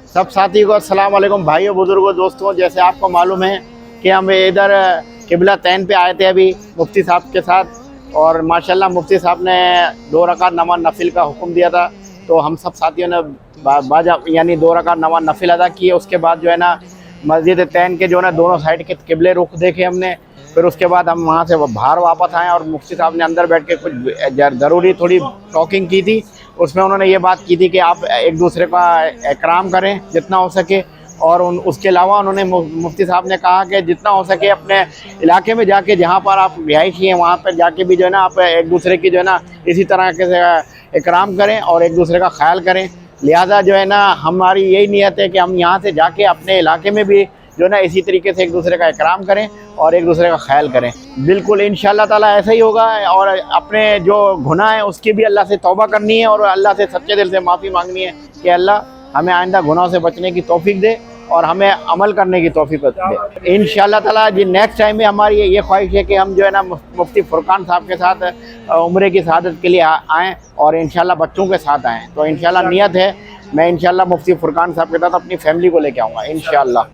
सब साथी को अस्सलाम वालेकुम भाइयों, बुजुर्गों, दोस्तों। जैसे आपको मालूम है कि हम इधर किबला तैन पे आए थे अभी मुफ्ती साहब के साथ, और माशाल्लाह मुफ्ती साहब ने 2 रकात नमाज नफिल का हुक्म दिया था। तो हम सब साथियों ने बाजा यानी 2 रकात नमाज नफिल अदा किए। उसके बाद जो है ना मस्जिद तैन के जो है ना दोनों साइड के किबले रुख देखे हमने। फिर उसके बाद हम वहाँ से बाहर वापस आए और मुफ्ती साहब ने अंदर बैठ के कुछ ज़रूरी थोड़ी टॉकिंग की थी। उसमें उन्होंने ये बात की थी कि आप एक दूसरे का इकराम करें जितना हो सके, और उसके अलावा उन्होंने मुफ्ती साहब ने कहा कि जितना हो सके अपने इलाके में जाके, जहाँ पर आप रिहायशी हैं वहाँ पर जाके भी जो है ना आप एक दूसरे की जो है ना इसी तरह के इकराम करें और एक दूसरे का ख्याल करें। लिहाजा जो है ना हमारी यही नीयत है कि हम यहाँ से जाके अपने इलाके में भी जो है ना इसी तरीके से एक दूसरे का इकराम करें और एक दूसरे का ख्याल करें। बिल्कुल इंशाअल्लाह ताला ऐसा ही होगा। और अपने जो गुनाह है उसकी भी अल्लाह से तौबा करनी है और अल्लाह से सच्चे दिल से माफ़ी मांगनी है कि अल्लाह हमें आइंदा गुनाहों से बचने की तौफीक दे और हमें अमल करने की तौफीक दे इंशाअल्लाह ताला। जी नेक्स्ट टाइम में हमारी ये ख्वाहिश है कि हम जो है ना मुफ्ती फुरकान साहब के साथ उम्रे की शहादत के लिए आएँ और इंशाअल्लाह बच्चों के साथ आएँ। तो इंशाअल्लाह नियत है, मैं इंशाअल्लाह मुफ्ती फुरकान साहब के साथ अपनी फैमिली को लेके आऊँगा इंशाअल्लाह।